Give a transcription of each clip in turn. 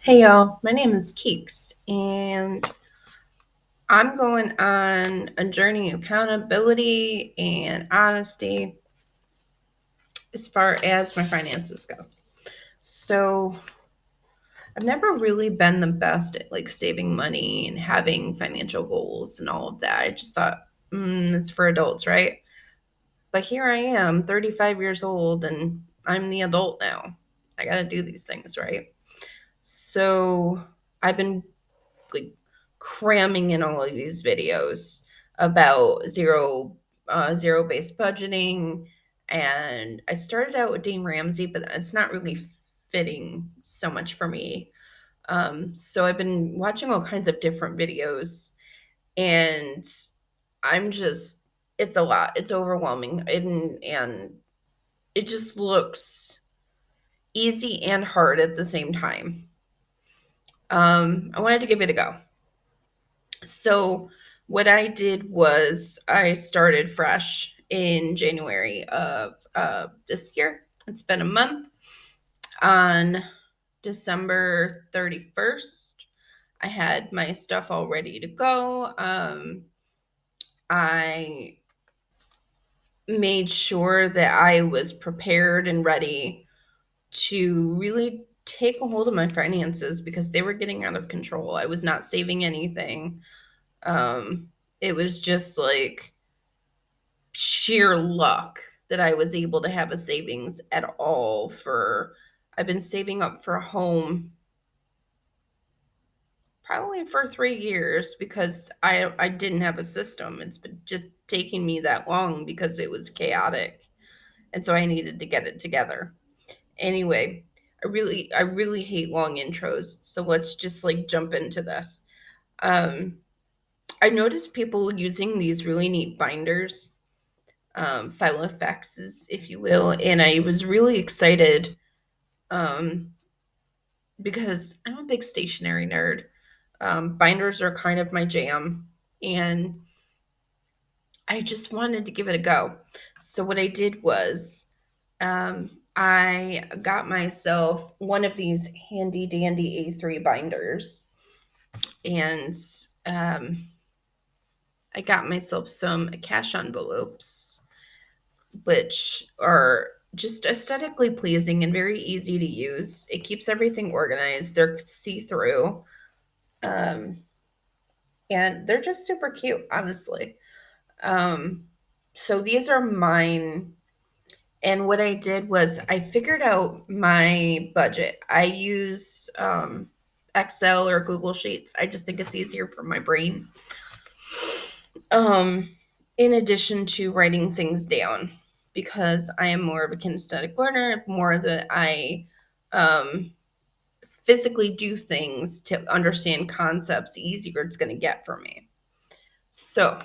Hey y'all, my name is Keeks, and I'm going on a journey of accountability and honesty as far as my finances go. So, I've never really been the best at like saving money and having financial goals and all of that. I just thought, it's for adults, right? But here I am, 35 years old, and I'm the adult now. I got to do these things, right? So, I've been like cramming in all of these videos about zero based budgeting, and I started out with Dane Ramsey, but it's not really fitting so much for me. So I've been watching all kinds of different videos, and I'm just it's a lot. It's overwhelming, and it just looks easy and hard at the same time. I wanted to give it a go. So what I did was I started fresh in January of this year. It's been a month. On December 31st, I had my stuff all ready to go. I made sure that I was prepared and ready to really take a hold of my finances because they were getting out of control. I was not saving anything. Um, it was just like sheer luck that I was able to have a savings at all for I've been saving up for a home probably for 3 years because I didn't have a system. It's been just taking me that long because it was chaotic, and so I needed to get it together. Anyway, I really hate long intros, so let's just like jump into this. Um I noticed people using these really neat binders, file effects, if you will. And I was really excited um, because I'm a big stationery nerd. Binders are kind of my jam, and I just wanted to give it a go. So, what I did was I got myself one of these handy dandy A3 binders, and um, I got myself some cash envelopes which are just aesthetically pleasing and very easy to use. It keeps everything organized. They're see through, um, and they're just super cute, honestly. Um, so these are mine. And what I did was I figured out my budget. I use Excel or Google Sheets. I just think it's easier for my brain. Um, in addition to writing things down, because I am more of a kinesthetic learner, more that I um, physically do things to understand concepts, the easier it's going to get for me. So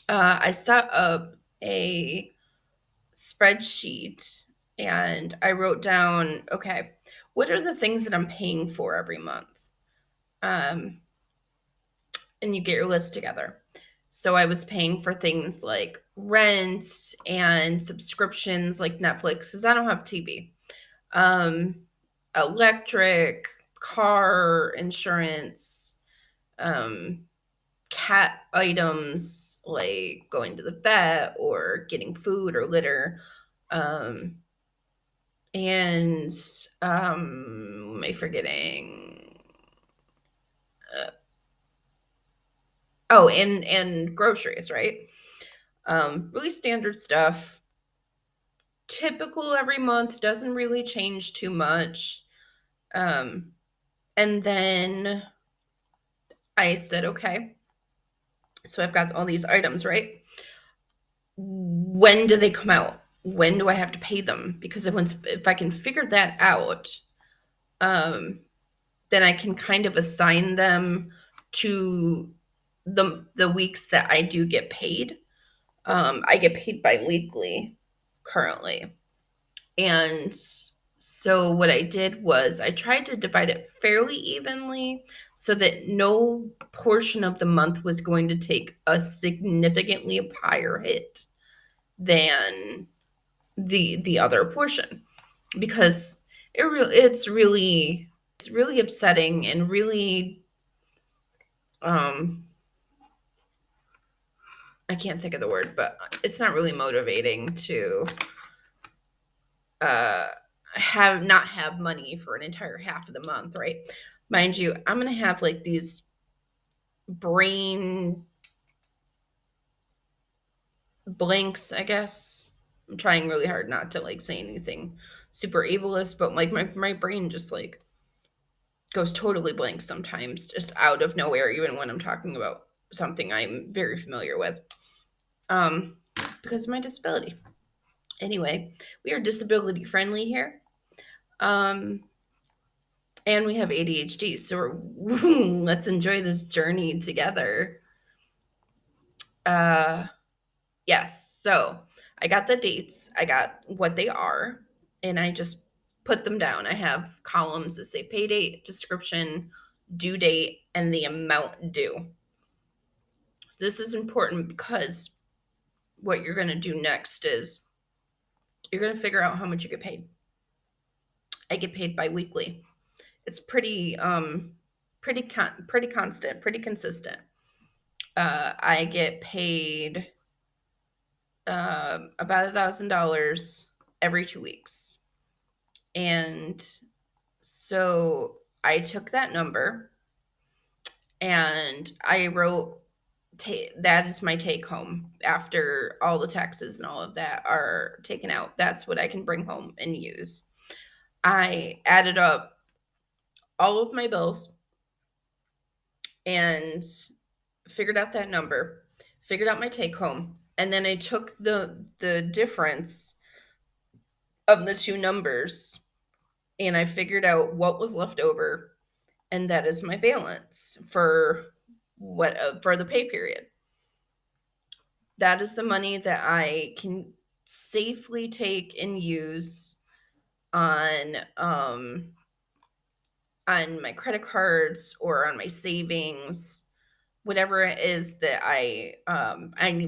I set up a spreadsheet and I wrote down, okay, what are the things that I'm paying for every month? Um, and you get your list together. So I was paying for things like rent and subscriptions like Netflix because I don't have TV. Um, electric, car insurance, um, cat items like going to the vet or getting food or litter. Um, and am I forgetting? Uh, oh, and groceries, right? Really standard stuff. Typical every month, doesn't really change too much. Um, and then I said, okay, so I've got all these items, right? When do they come out? When do I have to pay them? Because if I can figure that out, um, then I can kind of assign them to the weeks that I do get paid. I get paid biweekly currently. And so what I did was I tried to divide it fairly evenly so that no portion of the month was going to take a significantly higher hit than the other portion because it's really it's really upsetting and really, I can't think of the word, but it's not really motivating to uh, not have money for an entire half of the month, right? Mind you, I'm gonna have like these brain blanks, I guess. I'm trying really hard not to like say anything super ableist, but like my brain just like goes totally blank sometimes, just out of nowhere, even when I'm talking about something I'm very familiar with. Um, because of my disability. Anyway, we are disability friendly here. Um, and we have ADHD, so let's enjoy this journey together. Uh, yes, so I got the dates, I got what they are, and I just put them down. I have columns that say pay date, description, due date, and the amount due. This is important because what you're going to do next is you're going to figure out how much you get paid. I get paid bi-weekly. It's pretty constant, pretty consistent. I get paid about $1,000 every 2 weeks. And so I took that number and I wrote, that is my take home after all the taxes and all of that are taken out. That's what I can bring home and use. I added up all of my bills and figured out that number, figured out my take home, and then I took the difference of the two numbers and I figured out what was left over, and that is my balance for the pay period. That is the money that I can safely take and use on on my credit cards or on my savings, whatever it is that I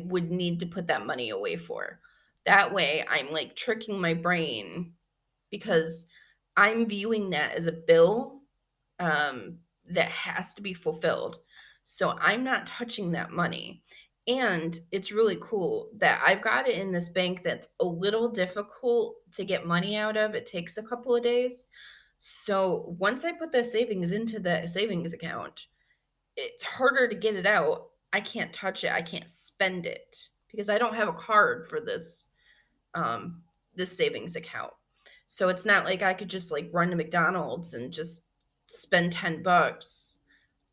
would need to put that money away for. That way I'm like tricking my brain because I'm viewing that as a bill um, that has to be fulfilled. So I'm not touching that money. And it's really cool that I've got it in this bank that's a little difficult to get money out of. It takes a couple of days. So once I put the savings into the savings account, it's harder to get it out. I can't touch it. I can't spend it because I don't have a card for this savings account. So it's not like I could just like run to McDonald's and just spend $10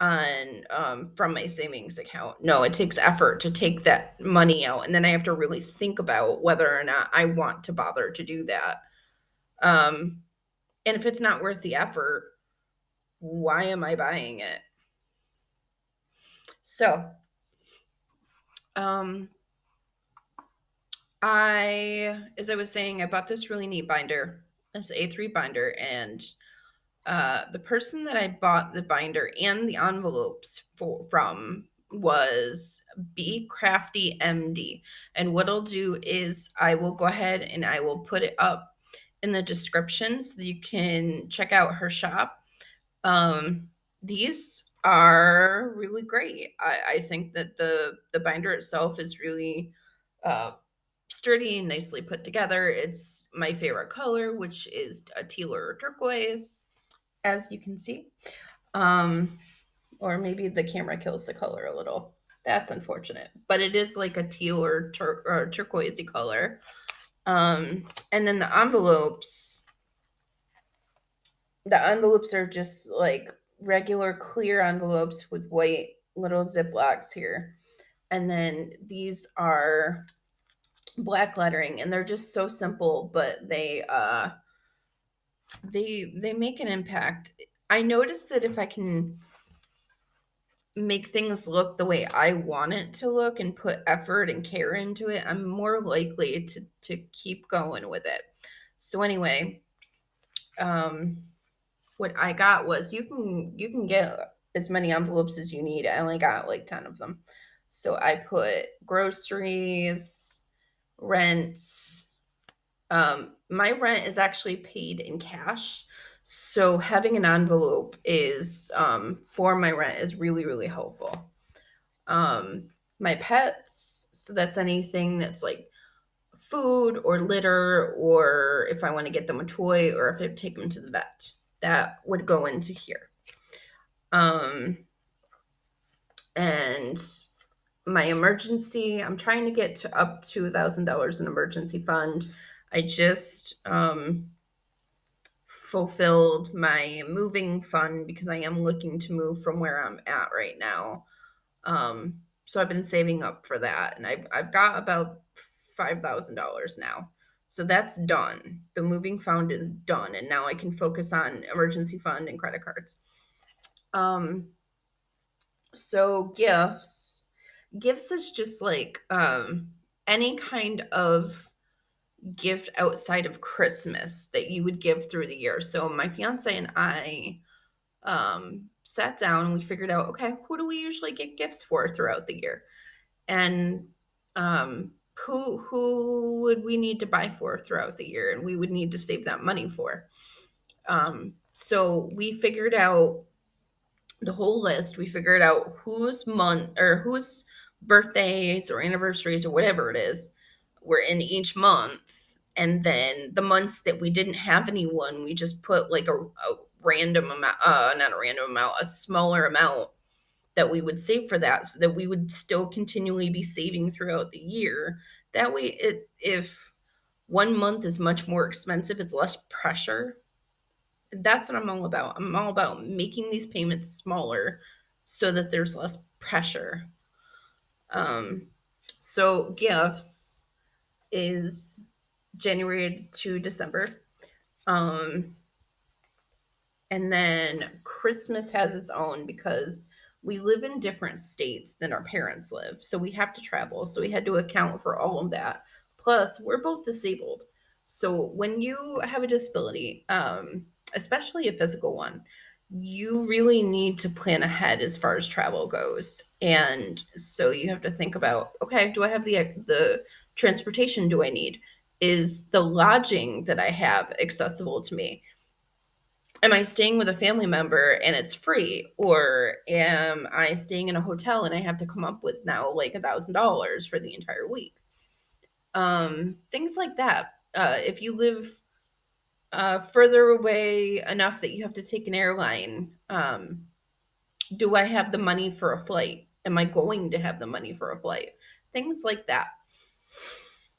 on from my savings account. No, it takes effort to take that money out, and then I have to really think about whether or not I want to bother to do that. Um, and if it's not worth the effort, why am I buying it? So, um, as I was saying, I bought this really neat binder. It's an A3 binder, and the person that I bought the binder and the envelopes from was Be Crafty MD. And what I'll do is I will go ahead and I will put it up in the description so that you can check out her shop. These are really great. I think that the binder itself is really uh, sturdy and nicely put together. It's my favorite color, which is a teal or turquoise, as you can see. Um, or maybe the camera kills the color a little. That's unfortunate, but it is like a teal or turquoisey color. And then the envelopes are just like regular clear envelopes with white little ziplocs here. And then these are black lettering, and they're just so simple, but they make an impact. I noticed that if I can make things look the way I want it to look and put effort and care into it, I'm more likely to keep going with it. So anyway, what I got was you can get as many envelopes as you need. I only got like 10 of them. So I put groceries, rent. My rent is actually paid in cash. So having an envelope is for my rent is really, really helpful. My pets, so that's anything that's like food or litter, or if I want to get them a toy, or if I take them to the vet, that would go into here. Um, and my emergency, I'm trying to get to up to $1,000 in emergency fund. I just fulfilled my moving fund because I am looking to move from where I'm at right now. So I've been saving up for that, and I've got about $5,000 now. So that's done. The moving fund is done, and now I can focus on emergency fund and credit cards. Um, so gifts is just like any kind of gift outside of Christmas that you would give through the year. So my fiance and I sat down and we figured out, okay, who do we usually get gifts for throughout the year? And who would we need to buy for throughout the year, and we would need to save that money for. So we figured out the whole list. We figured out whose month or whose birthdays or anniversaries or whatever it is were in each month. And then the months that we didn't have anyone, we just put like a random amount, not a random amount, a smaller amount that we would save for that, so that we would still continually be saving throughout the year. That way, if one month is much more expensive, it's less pressure. That's what I'm all about. I'm all about making these payments smaller so that there's less pressure. Um, so gifts is January to December. Um, and then Christmas has its own because we live in different states than our parents live. So we have to travel. So we had to account for all of that. Plus, we're both disabled. So when you have a disability, especially a physical one, you really need to plan ahead as far as travel goes. And so you have to think about, okay, do I have the transportation do I need? Is the lodging that I have accessible to me? Am I staying with a family member and it's free, or am I staying in a hotel and I have to come up with now like $1,000 for the entire week? Things like that. If you live further away enough that you have to take an airline, do I have the money for a flight? Am I going to have the money for a flight? Things like that.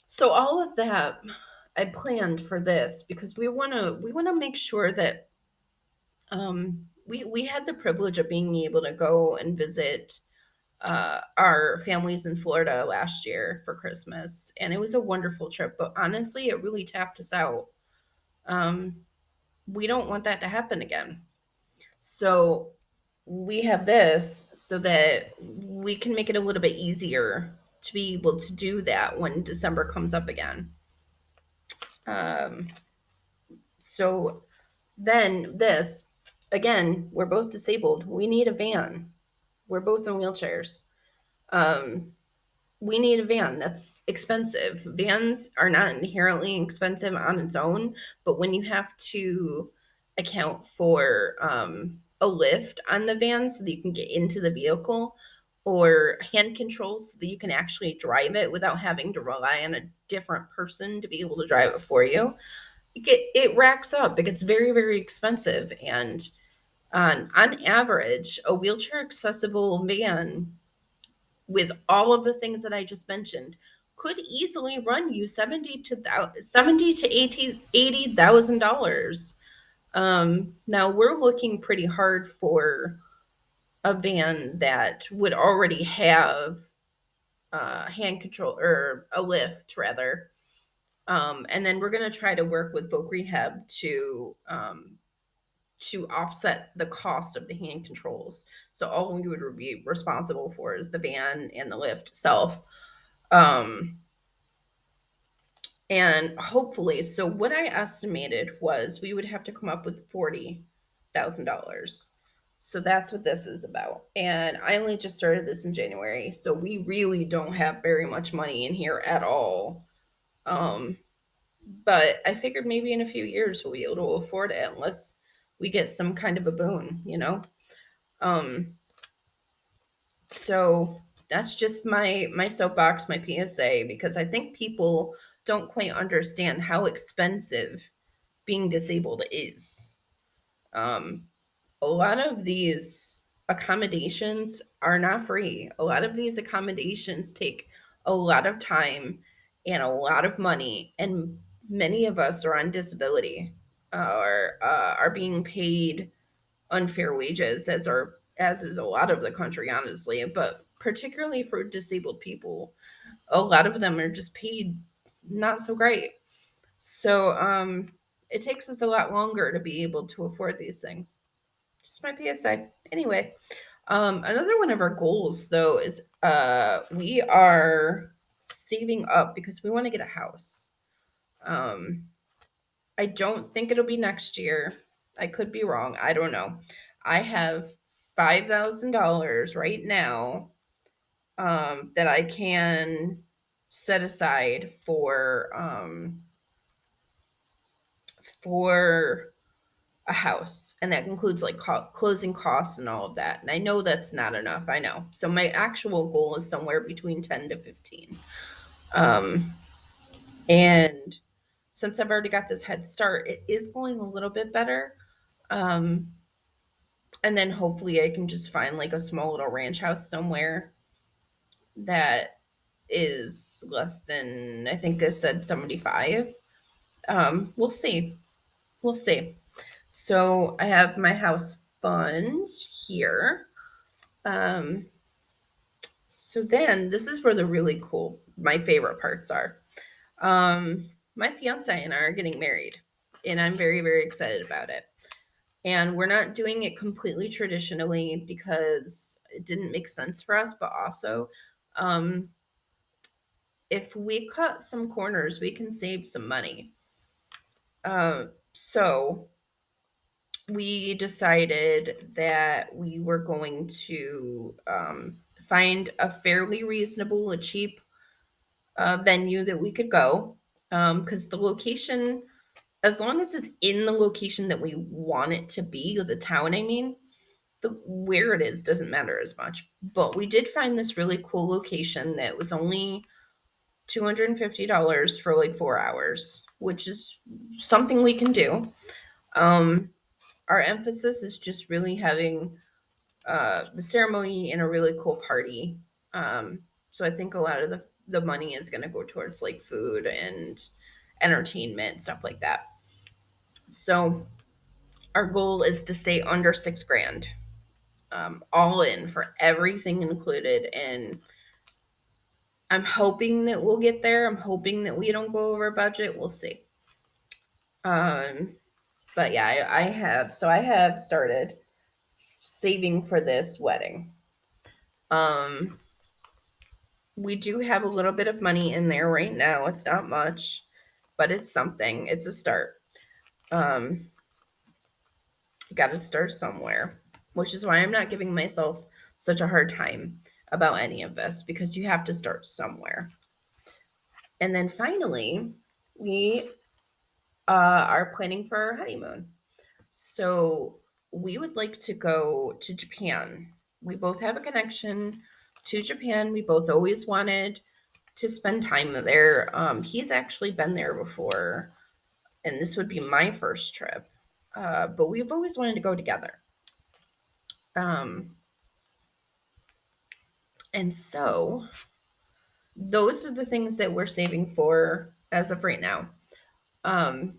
So all of that I planned for this because we want to make sure that we had the privilege of being able to go and visit our families in Florida last year for Christmas, and it was a wonderful trip. But honestly, it really tapped us out. Um, we don't want that to happen again. So we have this so that we can make it a little bit easier to be able to do that when December comes up again. Um, so then this again, we're both disabled. We need a van. We're both in wheelchairs. Um, we need a van. That's expensive. Vans are not inherently expensive on its own, but when you have to account for a lift on the van so that you can get into the vehicle, or hand controls so that you can actually drive it without having to rely on a different person to be able to drive it for you, it racks up. It gets very, very expensive. And on average, a wheelchair accessible van with all of the things that I just mentioned could easily run you 70 to 80,000 dollars. Now we're looking pretty hard for a van that would already have hand control, or a lift rather. And then we're going to try to work with Voc Rehab to offset the cost of the hand controls. So all we would be responsible for is the van and the lift itself. Um, and hopefully, so what I estimated was we would have to come up with $40,000. So that's what this is about. And I only just started this in January, so we really don't have very much money in here at all. Um, but I figured maybe in a few years we'll be able to afford it, unless we get some kind of a boon, you know? Um, so that's just my soapbox, my PSA, because I think people don't quite understand how expensive being disabled is. Um, a lot of these accommodations are not free. A lot of these accommodations take a lot of time and a lot of money, and many of us are on disability or are being paid unfair wages, as is a lot of the country, honestly. But particularly for disabled people, a lot of them are just paid not so great. So it takes us a lot longer to be able to afford these things. Just my PSA. Anyway, another one of our goals though is we are saving up because we want to get a house. Um, I don't think it'll be next year. I could be wrong. I don't know. I have $5,000 right now that I can set aside for a house, and that includes like closing costs and all of that. And I know that's not enough. I know. So my actual goal is somewhere between 10 to 15. Um, and since I've already got this head start, it is going a little bit better. Um, and then hopefully I can just find like a small little ranch house somewhere that is less than, I think I said 75. We'll see. We'll see. So I have my house fund here. Um, so then this is where the really cool, my favorite parts are. My fiance and I are getting married, and I'm very, very excited about it. And we're not doing it completely traditionally because it didn't make sense for us, but also, um, if we cut some corners, we can save some money. So we decided that we were going to find a fairly reasonable, a cheap venue that we could go. Because the location, as long as it's in the location that we want it to be, the town, I mean, where it is doesn't matter as much. But we did find this really cool location that was only $250 for like 4 hours, which is something we can do. Um, our emphasis is just really having the ceremony and a really cool party. So I think a lot of the money is going to go towards like food and entertainment, stuff like that. So our goal is to stay under 6 grand, all in for everything included. And I'm hoping that we'll get there. I'm hoping that we don't go over budget. We'll see. Um, but yeah, I have started saving for this wedding. Um, we do have a little bit of money in there right now. It's not much, but it's something. It's a start. Um, you got to start somewhere, which is why I'm not giving myself such a hard time about any of this, because you have to start somewhere. And then finally, we are planning for our honeymoon. So we would like to go to Japan. We both have a connection to Japan. We both always wanted to spend time there. He's actually been there before, and this would be my first trip. But we've always wanted to go together. Um, and so those are the things that we're saving for as of right now. Um,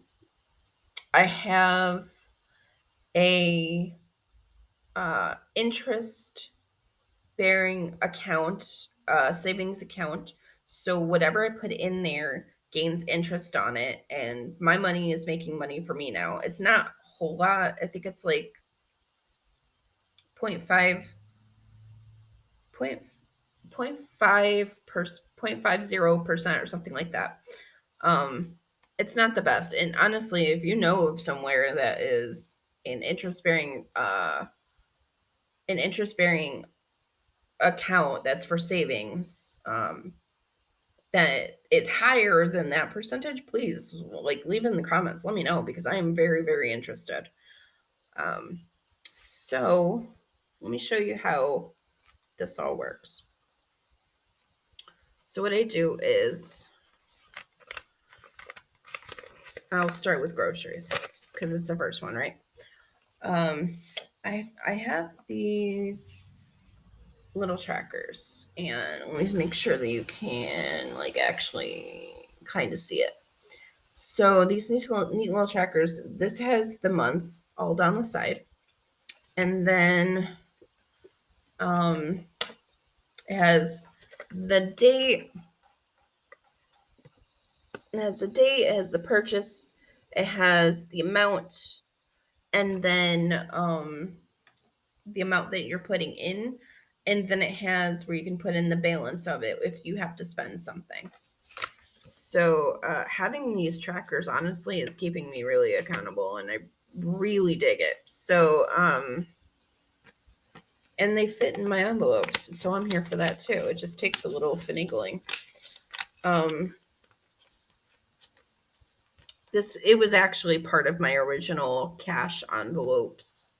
I have a interest bearing account, savings account. So whatever I put in there gains interest on it, and my money is making money for me now. It's not a whole lot. I think it's like point 0.5 point point 0.50% or something like that. Um, it's not the best. And honestly, if you know of somewhere that is an interest bearing account that's for savings, that it's higher than that percentage, please like leave in the comments. Let me know, because I am very, very interested. So let me show you how this all works. So what I do is I'll start with groceries because it's the first one, right? I have these little trackers, and let me just make sure that you can like actually kind of see it. So these neat little trackers. This has the month all down the side, and then it has the date. It has the date. It has the purchase. It has the amount, and then the amount that you're putting in, and then it has where you can put in the balance of it if you have to spend something. So having these trackers honestly is keeping me really accountable, and I really dig it. So and they fit in my envelopes, so I'm here for that too. It just takes a little finagling. It was actually part of my original cash envelopes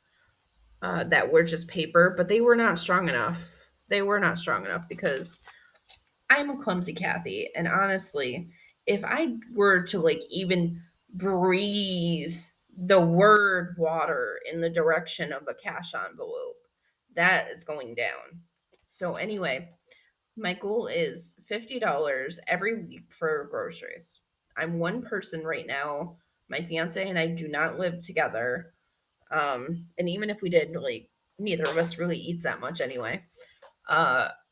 that were just paper, but they were not strong enough. They were not strong enough because I'm a clumsy Kathy, and honestly, if I were to like even breathe the word water in the direction of a cash envelope, that is going down. So anyway, my goal is $50 every week for groceries. I'm one person right now. My fiance and I do not live together. And even if we did, like, neither of us really eats that much anyway.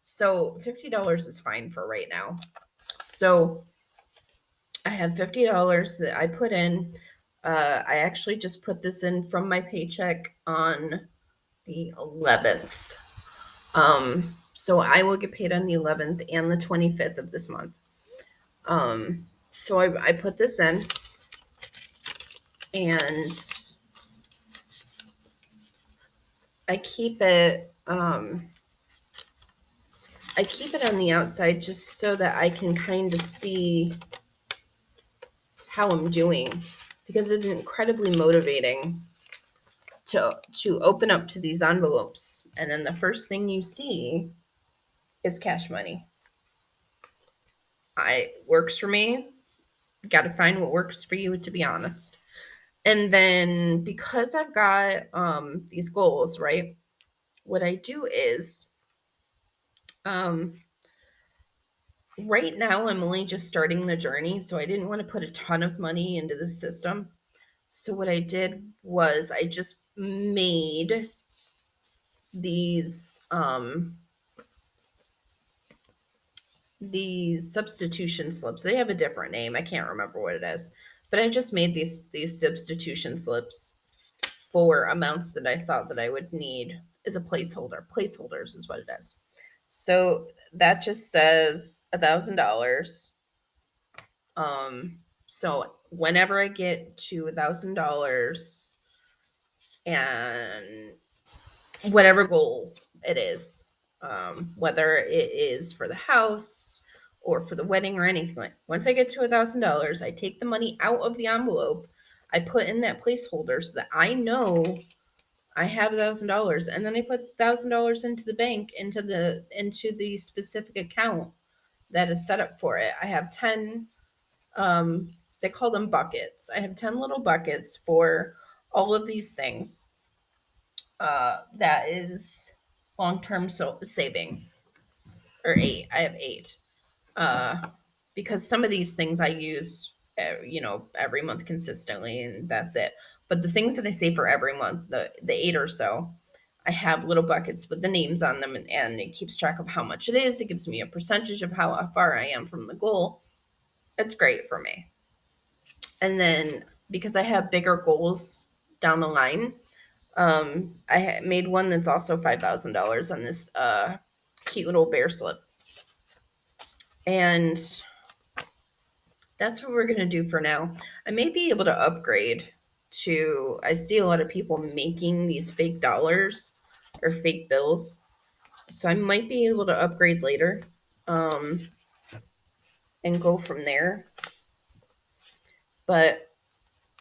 So $50 is fine for right now. So I have $50 that I put in. I actually just put this in from my paycheck on the 11th. So I will get paid on the 11th and the 25th of this month. So I put this in, and I keep it I keep it on the outside just so that I can kind of see how I'm doing, because it's incredibly motivating to open up to these envelopes, and then the first thing you see is cash money. I works for me. Got to find what works for you, to be honest. And then because I've got these goals, right? What I do is um right now I'm only just starting the journey, so I didn't want to put a ton of money into the system. So what I did was I just made these substitution slips. They have a different name. I can't remember what it is. But I just made these substitution slips for amounts that I thought that I would need as a placeholder. Placeholders is what it is. So that just says $1,000. So whenever I get to $1,000 and whatever goal it is, whether it is for the house or for the wedding or anything, like, once I get to $1,000, I take the money out of the envelope, I put in that placeholder so that I know I have $1,000, and then I put $1,000 into the bank, into the specific account that is set up for it. I have 10. They call them buckets. I have 10 little buckets for all of these things. That is long-term saving, or 8. I have 8. Uh, because some of these things I use, every month consistently, and that's it. But the things that I save for every month, the 8 or so, I have little buckets with the names on them, and it keeps track of how much it is. It gives me a percentage of how far I am from the goal. It's great for me. And then because I have bigger goals down the line, I made one that's also $5,000 on this cute little bear slip. And that's what we're going to do for now. I may be able to upgrade to, I see a lot of people making these fake dollars or fake bills. So I might be able to upgrade later and go from there. But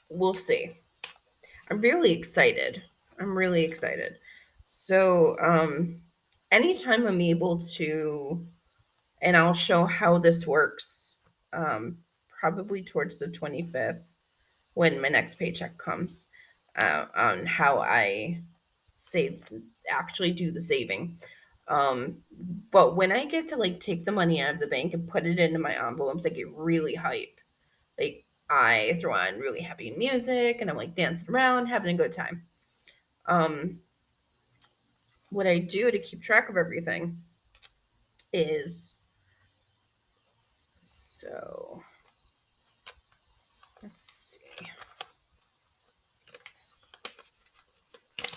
we'll see. I'm really excited. I'm really excited. So, anytime I'm able to, and I'll show how this works, probably towards the 25th when my next paycheck comes, on how I save, actually do the saving. Um, but when I get to like take the money out of the bank and put it into my envelopes, I get really hype. Like I throw on really happy music and I'm like dancing around, having a good time. Um, what I do to keep track of everything is, so let's see.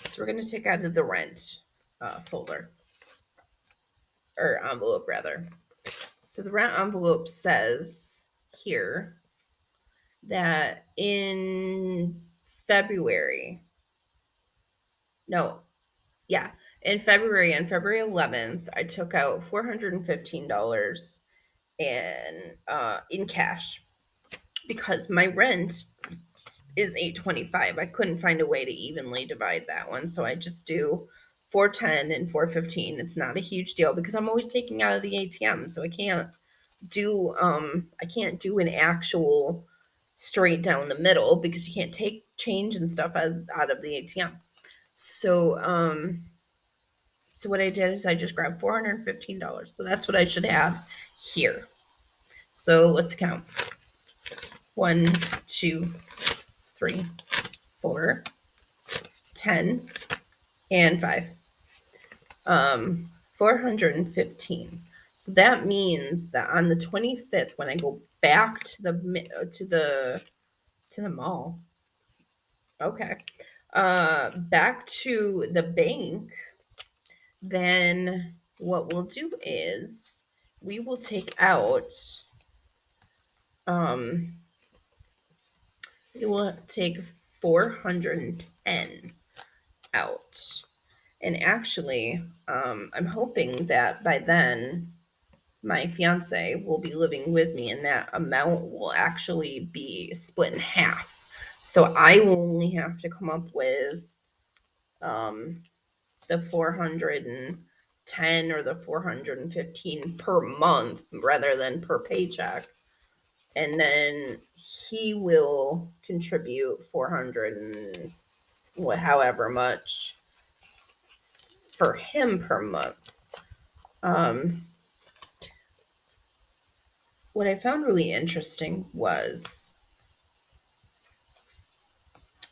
So we're gonna take out of the rent folder or envelope rather. So the rent envelope says here that in February, no, yeah, in February, on February 11th, I took out $415 in cash because my rent is 825. I couldn't find a way to evenly divide that one, so I just do 410 and 415. It's not a huge deal because I'm always taking out of the ATM, so I can't do an actual straight down the middle because you can't take change and stuff out of the ATM. So so what I did is I just grabbed $415. So that's what I should have here. So let's count. 1, 2, 3, 4, 10, and 5. 415. So that means that on the 25th, when I go back to the mall, okay, back to the bank, then what we'll do is we will take out, um, we will take 410 out. And actually, I'm hoping that by then my fiance will be living with me and that amount will actually be split in half. So I will only have to come up with um, the 410 or the 415 per month rather than per paycheck. And then he will contribute 400 and however much for him per month. What I found really interesting was,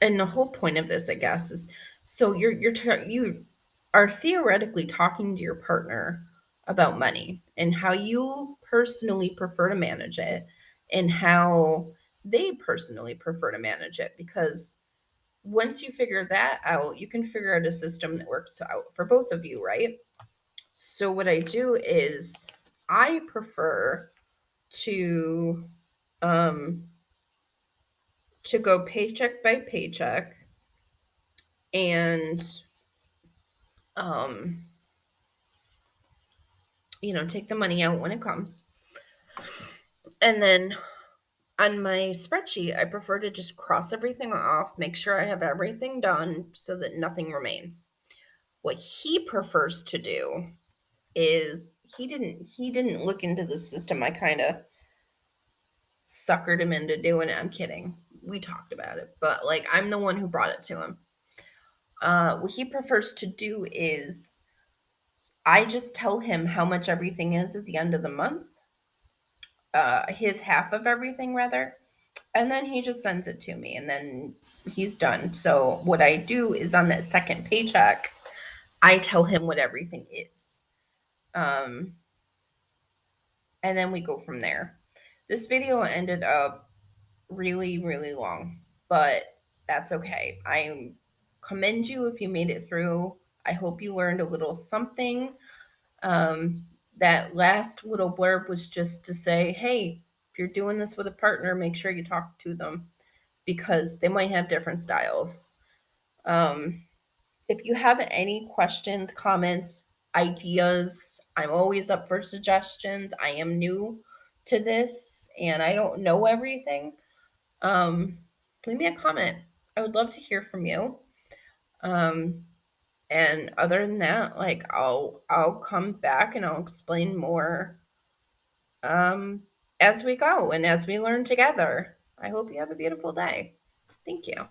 and the whole point of this, I guess, is so you are theoretically talking to your partner about money and how you personally prefer to manage it and how they personally prefer to manage it, because once you figure that out, you can figure out a system that works out for both of you, right? So what I do is I prefer to um go paycheck by paycheck and um take the money out when it comes. And then on my spreadsheet, I prefer to just cross everything off, make sure I have everything done so that nothing remains. What he prefers to do is he didn't look into the system. I kind of suckered him into doing it. I'm kidding. We talked about it, but like I'm the one who brought it to him. What he prefers to do is I just tell him how much everything is at the end of the month, his half of everything rather, and then he just sends it to me and then he's done. So what I do is on that second paycheck, I tell him what everything is. Um, and then we go from there. This video ended up really, really long, but that's okay. I commend you if you made it through. I hope you learned a little something. Um, that last little blurb was just to say, hey, if you're doing this with a partner, make sure you talk to them because they might have different styles. Um, if you have any questions, comments, ideas, I'm always up for suggestions. I am new to this and I don't know everything. Um, leave me a comment. I would love to hear from you. Um, and other than that, like I'll come back and I'll explain more um, as we go and as we learn together. I hope you have a beautiful day. Thank you.